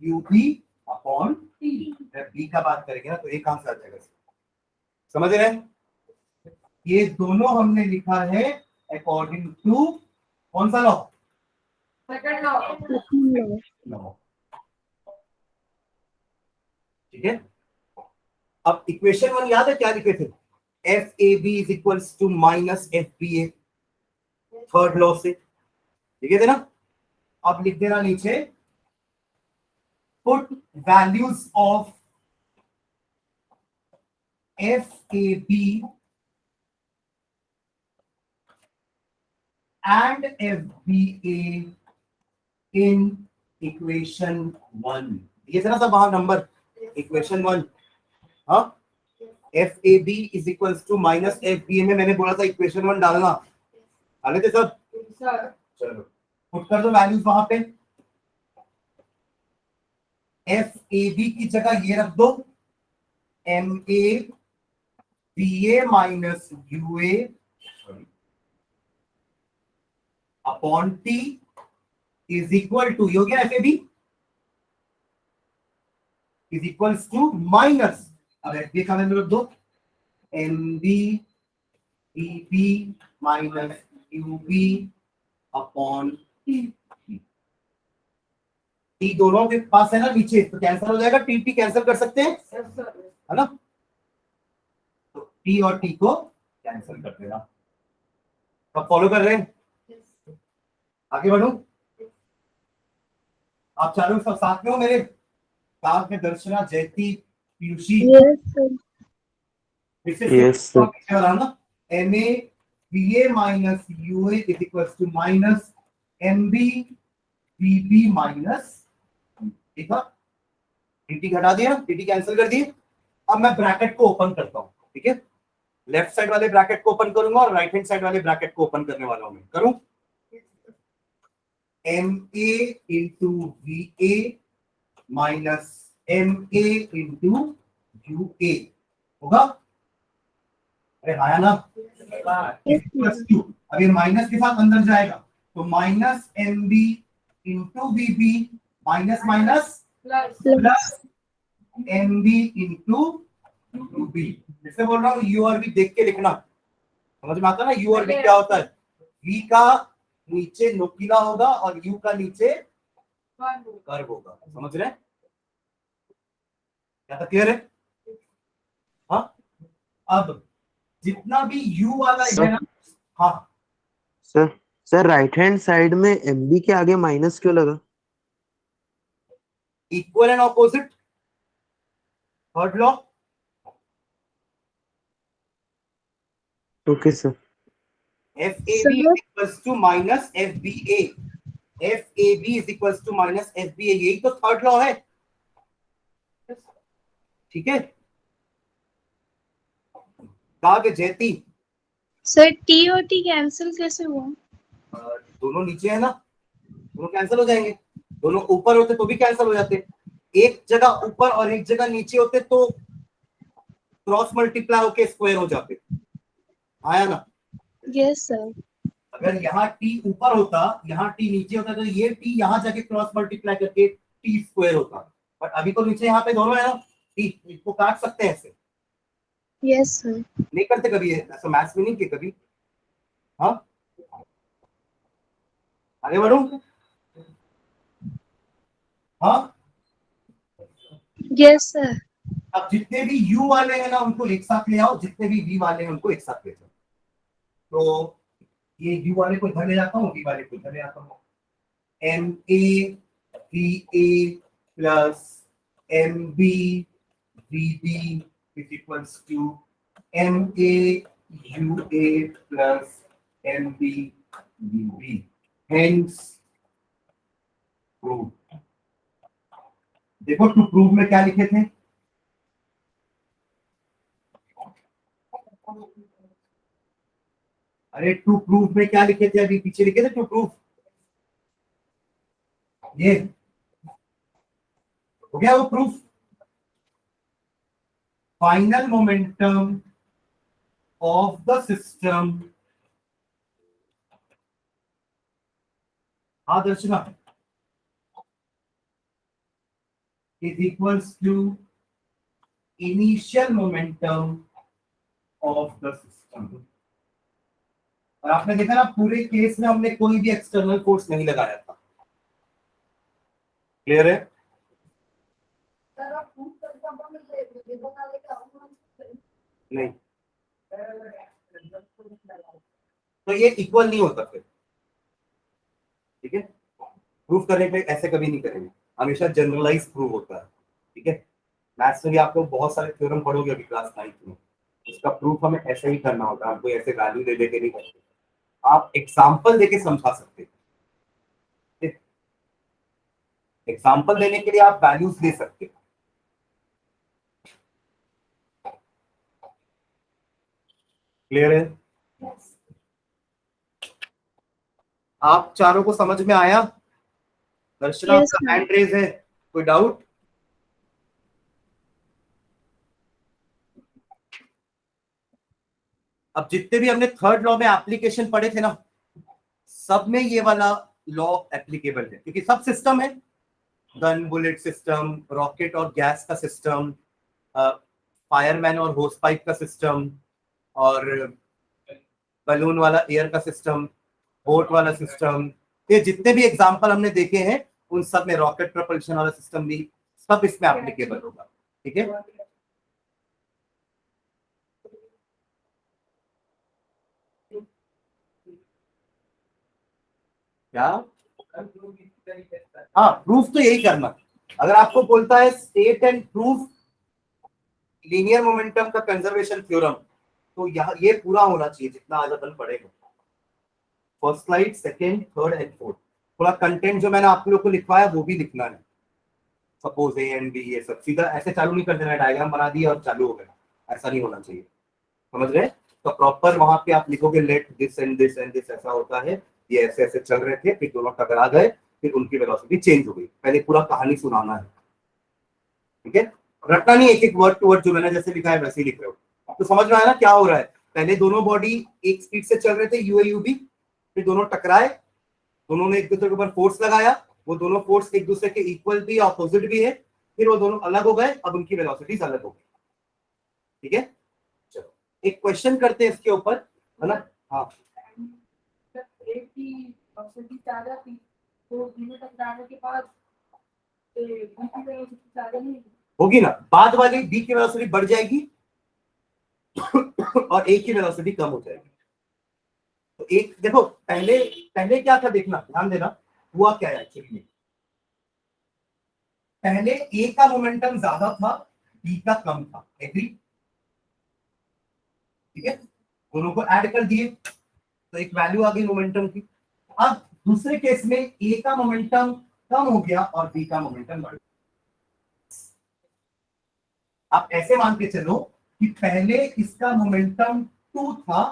u B upon T. B का बात करेंगे ना तो एक कहां से आ जाएगा? समझ रहे हैं? ये दोनों हमने लिखा है अकॉर्डिंग टू कौन सा लॉ? Second law. ठीक है। अब इक्वेशन 1 याद है क्या लिखे थे? F A B is equals to minus F B A, third law से लिखे थे ना। अब लिख देना नीचे, put values of F A B and F B A in equation 1। ये था ना सब वहां नंबर, इक्वेशन 1। हाँ, F A B is equals to minus F B A में मैंने बोला था इक्वेशन 1 डालना, डाले थे सब? चलो पुट कर दो वैल्यूज वहां पे। एफ ए बी की जगह ये रख दो, M A B A minus you A upon T is equal to, ये हो गया F A B is equals to minus, अब एफ बी का वैल्यू रख दो, M B B B minus u B upon T. T दोनों के पास है ना नीचे, तो कैंसिल हो जाएगा, टी टी कैंसिल कर सकते हैं है ना। तो टी और टी को कैंसिल कर देना। अब फॉलो कर रहे हैं? आगे बढ़ो। आप चारों सब साथ में हो मेरे? साथ में दर्शना, जयती, पीयूषी Yes, sir. इससे Yes, sir. पीछे वाला ना MA VA minus UA is equals to minus MB VB minus, ठीक है, dt घटा दिया, dt कैंसिल कर दिए। अब मैं ब्रैकेट को ओपन करता हूं, ठीक है, लेफ्ट साइड वाले ब्रैकेट को ओपन करूंगा और राइट हैंड साइड वाले ब्रैकेट को ओपन करने वाला हूं मैं, करूं MA into VA minus MA into UA होगा, अरे आया ना, प्लस टू, अब ये माइनस के साथ अंदर जाएगा तो minus MB into VB minus minus plus MB into UB। जैसे बोल रहा हूँ U और V देख के लिखना, समझ में आता है ना, U और V क्या होता है, V का नीचे नुकीला होगा और U का नीचे कर्व होगा, समझ रहे हैं, क्या था, क्लियर है? हाँ, अब जितना भी U वाला है ना, हाँ sir sir right hand side में MB के आगे माइनस क्यों लगा? Equal and opposite, third law, okay sir. FAB is equals to minus FBA, FAB is equals to minus FBA, यही तो थर्ड लॉ है, ठीक है, कहा कि जयती सर टी और टी कैंसिल कैसे हुआ? दोनों नीचे है ना, दोनों कैंसिल हो जाएंगे, दोनों ऊपर होते तो भी कैंसिल हो जाते, एक जगह ऊपर और एक जगह नीचे होते तो क्रॉस मल्टीप्लाई होके स्क्वायर हो जाते, आया ना। Yes sir. अगर यहाँ टी ऊपर होता, यहाँ टी नीचे होता तो ये टी यहाँ जाके क्रॉस मल्टीप्लाई करके टी स्क्वायर होता, बट अभी तो नीचे यहाँ पे दोनों है ना, टी, इसको काट सकते हैं ऐसे, यस सर। नहीं करते कभी ऐसा, मैथ्स में नहीं किया कभी, हाँ, आगे बढ़ू, हाँ, यस सर। अब जितने भी U वाले हैं ना उनको एक साथ ले आओ, जितने भी V वाले हैं उनको एक साथ ले जाओ, तो ये U वाले को इधर ले जाता हूँ, V वाले को इधर ले आता हूँ, MA VA plus MB VB is equals to MA UA plus MB VB, hence prove। देखो टू प्रूव में क्या लिखे थे, अरे टू प्रूफ में क्या लिखे थे, अभी पीछे लिखे थे टू प्रूफ, ये हो गया वो proof, final momentum of the system, हाँ Darshana, is equals to initial momentum of the system. और आपने देखा ना पूरे केस में हमने कोई भी एक्सटर्नल फोर्स नहीं लगाया था, क्लियर है? नहीं, तो ये इक्वल नहीं होता फिर, ठीक है, प्रूफ करने के लिए ऐसे कभी नहीं करेंगे, हमेशा जनरलाइज प्रूफ होता है, ठीक है, मैथ्स में भी आप लोग बहुत सारे थ्योरम पढ़ोगे अभी क्लास 9 में, उसका प्रूफ हमें ऐसे ही करना होता है, आपको ऐसे वैल्यू दे के नहीं करते, आप एग्जाम्पल देके समझा सकते, एग्जाम्पल देने के लिए आप वैल्यूज दे सकते हो, क्लियर है? आप चारों को समझ में आया? दर्शना Yes, आपका हैंड रेज है, कोई डाउट? अब जितने भी हमने थर्ड लॉ में एप्लीकेशन पढ़े थे ना, सब में ये वाला लॉ एप्लीकेबल है, क्योंकि सब सिस्टम है, गन बुलेट सिस्टम, रॉकेट और गैस का सिस्टम, फायरमैन और होस पाइप का सिस्टम, और बलून वाला एयर का सिस्टम, बोट वाला सिस्टम, ये जितने भी एग्जांपल हमने देखे हैं उन सब में रॉकेट प्रोपल्शन वाला सिस्टम भी सब इसमें एप्लीकेबल होगा, ठीक है। क्या? हाँ, प्रूफ तो यही करना, अगर आपको बोलता है state and proof linear momentum का कंजर्वेशन थ्योरम, तो यहाँ ये पूरा होना चाहिए जितना आज अपन पढ़ेंगे। First slide, second, third and fourth, थोड़ा कंटेंट जो मैंने आप लोगों को लिखवाया वो भी लिखना है। सपोज ए एंड बी, ये सब सीधा ऐसे चालू नहीं कर देना, डायग्राम बना दिया और चालू हो गया, ऐसा नहीं होना चाहिए, समझ रहे? तो प्रॉपर वहां पे आप लिखोगे let this and this and this, ऐसा होता है, ये ऐसे ऐसे चल रहे थे, फिर दोनों टकरा गए, फिर उनकी वेलोसिटी चेंज हो गई। पहले पूरा कहानी सुनाना है, ठीक है? रटना नहीं, एक एक वर्ड टू वर्ड जो मैंने जैसे लिखा है वैसे ही लिख रहे हो। तो समझ में आया ना क्या हो रहा है? पहले दोनों बॉडी एक स्पीड से चल रहे थे, यू ए यू बी, फिर दोनों टकराए, दोनों ने एक दूसरे के ऊपर फोर्स लगाया, वो दोनों फोर्स एक दूसरे के इक्वल भी ऑपोजिट भी है, फिर वो दोनों अलग हो गए, अब उनकी वेलोसिटीज अलग हो गई, ठीक है? चलो एक क्वेश्चन करते हैं इसके ऊपर, है ना? हाँ, एक की वेलोसिटी ज्यादा थी, तो दोनों टकराने के बाद बी की वेलोसिटी ज्यादा नहीं होगी ना, बाद वाली बी की वेलोसिटी बढ़ जाएगी और ए की वेलोसिटी कम हो जाएगी। तो एक देखो, पहले पहले क्या था देखना, ध्यान देना, हुआ क्या है एक्चुअली में। पहले ए का मोमेंटम ज्यादा था, बी का कम था, एग्री? ठीक है, दोनों को ऐड कर दिए तो एक वैल्यू आ गई मोमेंटम की। अब दूसरे केस में ए का मोमेंटम कम हो गया और बी का मोमेंटम बढ़ गया। आप ऐसे मान के चलो कि पहले इसका मोमेंटम 2 था,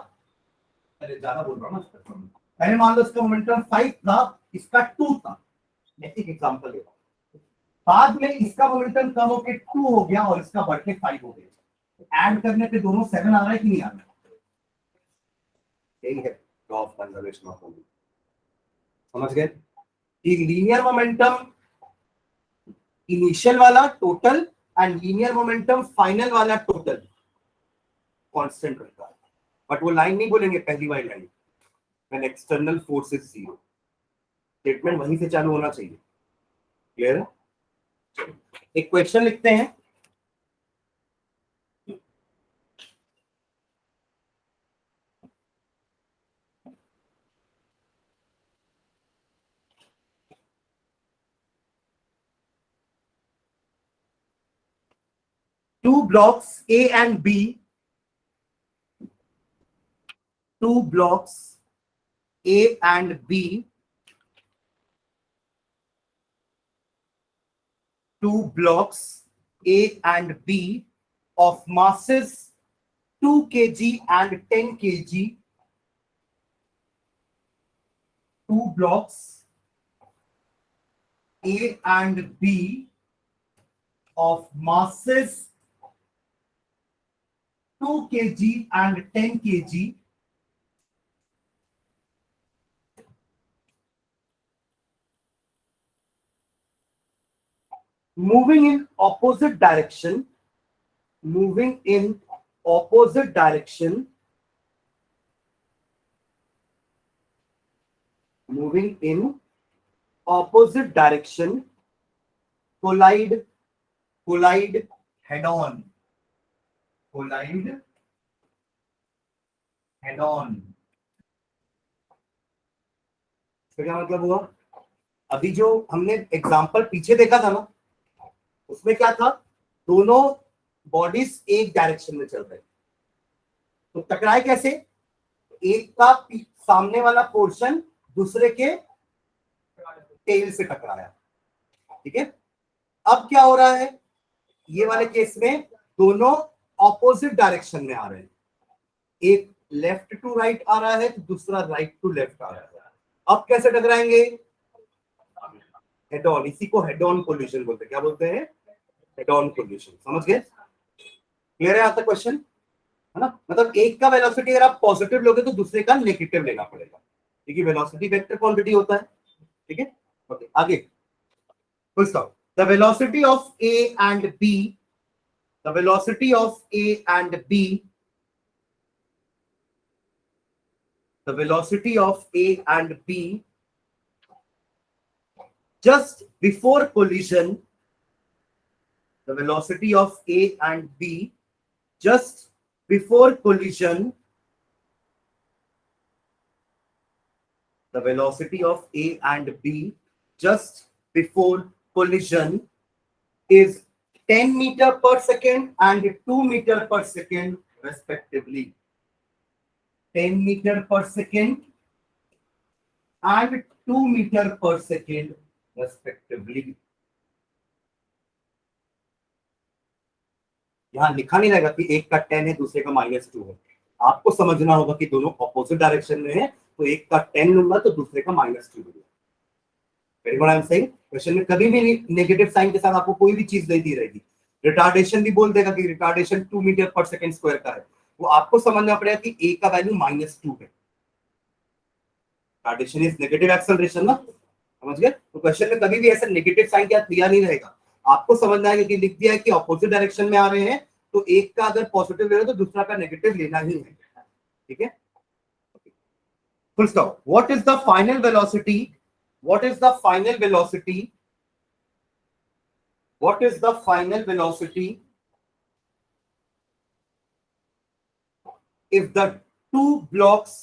अरे ज्यादा बोल रहा हूं ना, पहले मान लो इसका मोमेंटम 5 था, इसका 2 था, एक एग्जांपल ले, बाद में इसका मोमेंटम कम होकर 2 हो गया और इसका बढ़ के 5 हो गया। ऐड करने पे दोनों 7 आ रहा है कि नहीं आ रहा है? यही है law of conservation of momentum, समझ गए? कि लीनियर मोमेंटम इनिशियल वाला total and linear momentum final वाला टोटल कांस्टेंट रहता है, बट वो लाइन नहीं बोलेंगे पहली वाली line, when external force is 0, statement वहीं से चालू होना चाहिए। क्लियर है? एक क्वेश्चन लिखते हैं, two blocks A and B, two blocks A and B, two blocks A and B of masses 2 kg and 10 kg, two blocks A and B of masses 2 kg and 10 kg moving in opposite direction, moving in opposite direction, moving in opposite direction, collide, collide head on, collide head on। इसका क्या मतलब हुआ? अभी जो हमने example पीछे देखा था ना, उसमें क्या था, दोनों बॉडीज एक डायरेक्शन में चल रहे, तो टकराए कैसे? एक का सामने वाला पोर्शन दूसरे के टेल से टकराया, ठीक है? अब क्या हो रहा है, ये वाले केस में दोनों ऑपोजिट डायरेक्शन में आ रहे हैं, एक लेफ्ट टू राइट आ रहा है तो दूसरा राइट टू लेफ्ट आ रहा है। अब कैसे टकराएंगे? हेड ऑन, इसी को हेड ऑन कोलिजन बोलते हैं। क्या बोलते हैं? Head on collision. समझ गए? क्लियर है आपका क्वेश्चन? है ना? मतलब एक का वेलोसिटी अगर आप पॉजिटिव लोगे तो दूसरे का नेगेटिव लेना पड़ेगा, क्योंकि वेलोसिटी वेक्टर क्वांटिटी होता है, ठीक है? ओके, आगे full stop. The velocity of A and B, the velocity of A and B, the velocity of A and B just before collision, the velocity of A and B just before collision, the velocity of A and B just before collision is 10 meter per second and 2 meter per second respectively. 10 meter per second and 2 meter per second respectively. यहां लिखा नहीं रहेगा कि एक का 10 है दूसरे का -2 है, आपको समझना होगा कि दोनों ऑपोजिट डायरेक्शन में है, तो एक का 10 लूंगा तो दूसरे का -2 लूंगा। Very good, I am saying question में कभी भी नेगेटिव साइन के साथ आपको कोई भी चीज नहीं दी रहेगी। रिटार्डेशन भी बोल देगा कि रिटार्डेशन 2 मीटर पर सेकंड स्क्वायर का है, वो आपको समझना पड़ेगा कि ए का वैल्यू -2 है। रिटार्डेशन इज नेगेटिव एक्सेलरेशन ना, समझ गए? तो क्वेश्चन में कभी भी ऐसा नेगेटिव साइन क्या दिया नहीं रहेगा, आपको समझना है कि लिख दिया है कि ऑपोजिट डायरेक्शन में आ रहे हैं, तो एक का अगर पॉजिटिव ले रहे हो तो दूसरा का नेगेटिव लेना ही है। ठीक है, full stop. What is the final velocity, what is the final velocity, what is the final velocity if the two blocks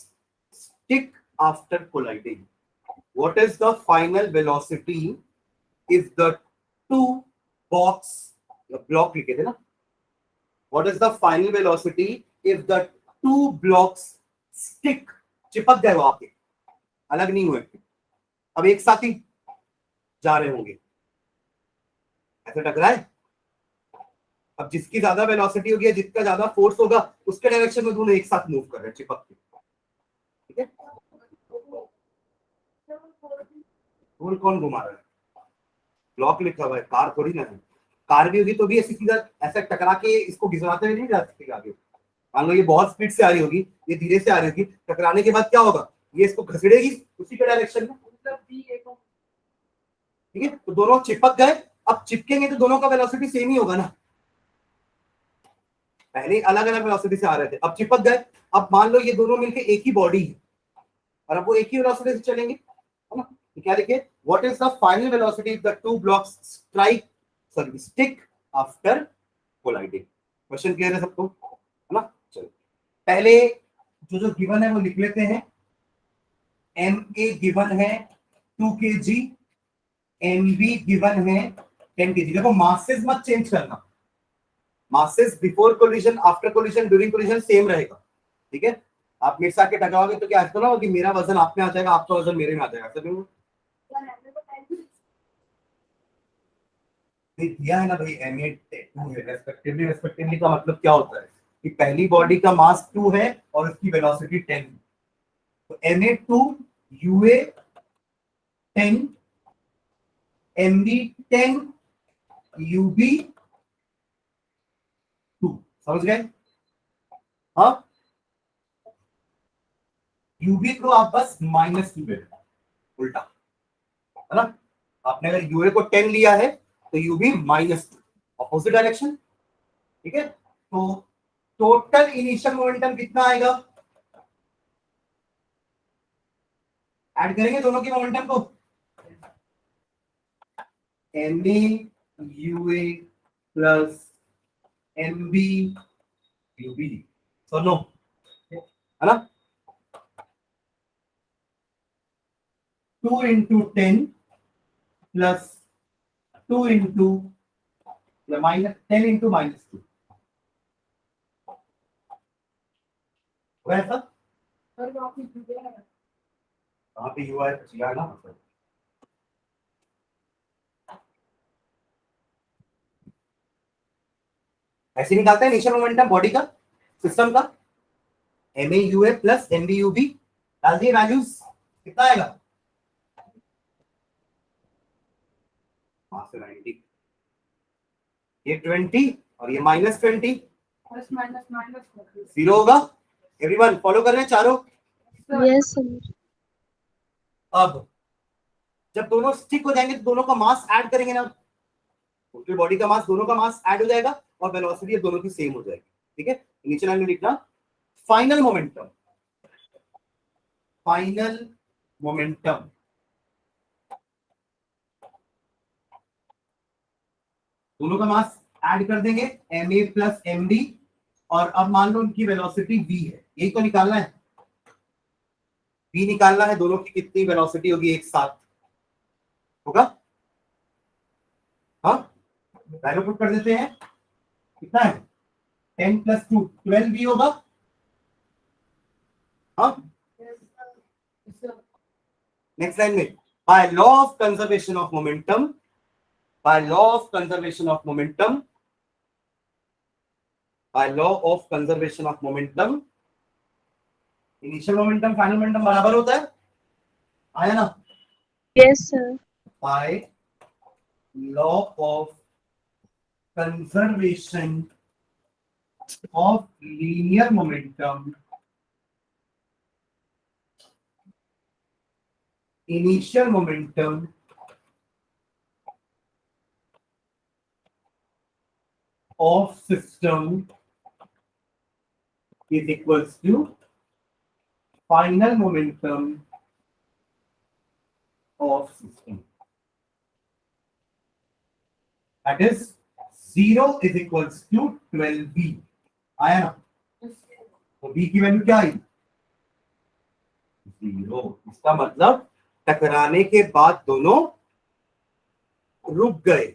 stick after colliding? What is the final velocity if the two blocks, block लिखे थे ना, what is the final velocity if the two blocks stick, चिपक गए वो आपके, अलग नहीं हुए, अब एक साथ ही जा रहे होंगे, ऐसे टकरा है। अब जिसकी ज्यादा वेलोसिटी होगी, जिसका ज्यादा फोर्स होगा, उसके डायरेक्शन में दोनों एक साथ मूव कर रहे हैं चिपक के। ठीक है, गोल कौन घुमा रहा है? ब्लॉक लिखा हुआ है, कार थोड़ी ना है। कार भी होगी तो भी ऐसी सीधा ऐसा टकरा के इसको घिसवाते हुए नहीं जा सकती आगे। मान लो ये बहुत स्पीड से आ रही होगी, ये धीरे से आ रही होगी, टकराने के बाद क्या होगा, ये इसको घसीड़ेगी उसी के डायरेक्शन में। ठीक है, तो दोनों चिपक गए, अब चिपकेंगे तो दोनों का वेलोसिटी सेम ही होगा ना। पहले अलग अलग वेलोसिटी से आ रहे थे, अब चिपक गए, अब मान लो ये दोनों मिलके एक ही बॉडी है और अब वो एक ही वेलोसिटी से चलेंगे, है ना। तो क्या लिखे, what is the final velocity if the two blocks stick after colliding. Question clear है सबको, है ना। चलो पहले जो गिवन है वो लिख लेते हैं। MA गिवन है 2 kg, MB गिवन है 10 kg। देखो मासेस मत चेंज करना, masses before collision, after collision, during collision same रहेगा। ठीक है, आप मेरे साथ के टकराओगे तो क्या ऐसा ना हो कि मेरा वजन आप में आ जाएगा, आपका वजन मेरे में आ जाएगा, ऐसा नहीं होगा। दिया है ना भाई, MA 2 है रेस्पेक्टिवली। रेस्पेक्टिवली का मतलब क्या होता है कि पहली बॉडी का मास 2 है और उसकी वेलोसिटी 10 है, तो MA 2, UA 10, MB 10, UB 2। समझ गए? हाँ, UB को आप बस -2 ले लेना, उल्टा, है ना। आपने अगर UA को 10 लिया है तो UB -2, ऑपोजिट डायरेक्शन। ठीक है, तो टोटल इनिशियल मोमेंटम कितना आएगा, ऐड करेंगे दोनों के मोमेंटम को, MA UA plus MB UB, सुनो, है ना। 2 into 10 plus 2 into minus 10 into -2, वैसा कहाँ पे हुआ है, चिल्ला ना। ऐसे निकालते हैं इनिशियल मोमेंटम बॉडी का, सिस्टम का। MA UA plus MB UB डाल दिए वैल्यूज, कितना आएगा, 90, ये 20 और ये -20, प्लस माइनस माइनस 0 होगा। एवरीवन फॉलो कर रहे हैं चारों? Yes, sir. अब जब दोनों स्टिक हो जाएंगे तो दोनों का मास ऐड करेंगे ना, टोटल बॉडी का मास, दोनों का मास ऐड हो जाएगा और वेलोसिटी दोनों की सेम हो जाएगी। ठीक है, नीचे लाइन में लिखना फाइनल मोमेंटम, फाइनल मोमेंटम दोनों का मास ऐड कर देंगे, MA प्लस MB, और अब मान लो उनकी वेलोसिटी V है, यही तो निकालना है, V निकालना है, दोनों की कितनी वेलोसिटी होगी एक साथ होगा। हाँ, वैल्यू पुट कर देते हैं, कितना है 10 + 2 12 भी होगा। हाँ नेक्स्ट लाइन में by law of conservation of momentum, by law of conservation of momentum, by law of conservation of momentum initial momentum final momentum बराबर होता है, आया ना। Yes, sir. By law of conservation of linear momentum, initial momentum of system is equals to final momentum of system. That is 0 is equals to 12v. आया ना, तो v की value क्या आई 0। इसका मतलब टकराने के बाद दोनों रुक गए,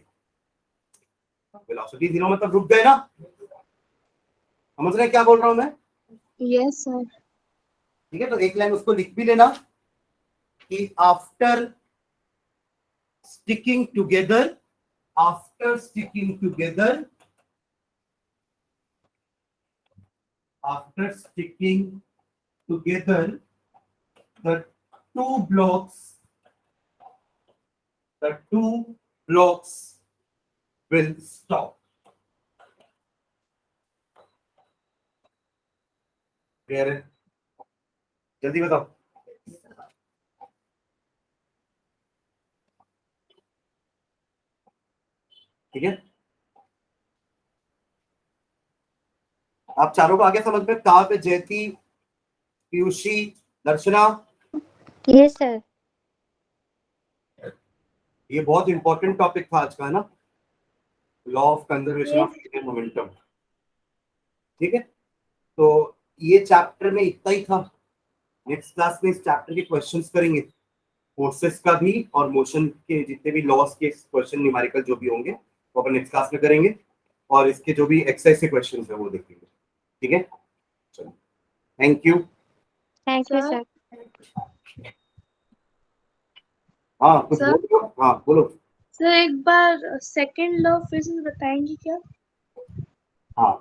वेलोसिटी 0 मतलब रुक गए ना, समझ रहे हैं क्या बोल रहा हूं मैं। Yes, sir. ठीक है, तो एक लाइन उसको लिख भी लेना कि after sticking together, after sticking together, after sticking together the two blocks will stop. Clear है, जल्दी बताओ। ठीक है, आप चारों को आगे समझ में, कहाँ पे जयती, पीयूषी, दर्शना, Yes, sir. ये बहुत इंपॉर्टेंट टॉपिक था आज का, है ना, law of conservation of momentum. ठीक है, तो ये चैप्टर में इतना ही था। नेक्स्ट क्लास में इस चैप्टर के क्वेश्चंस करेंगे, फोर्सेस का भी और मोशन के जितने भी लॉस के क्वेश्चन न्यूमेरिकल जो भी होंगे वो अपन नेक्स्ट क्लास में करेंगे, और इसके जो भी एक्सरसाइज के क्वेश्चंस है वो देखेंगे। ठीक है, चलो, thank you. Thank you, sir. हाँ कुछ सर? बोलो, हाँ बोलो। सर एक बार सेकंड लॉ फिर से बताएंगे क्या? हाँ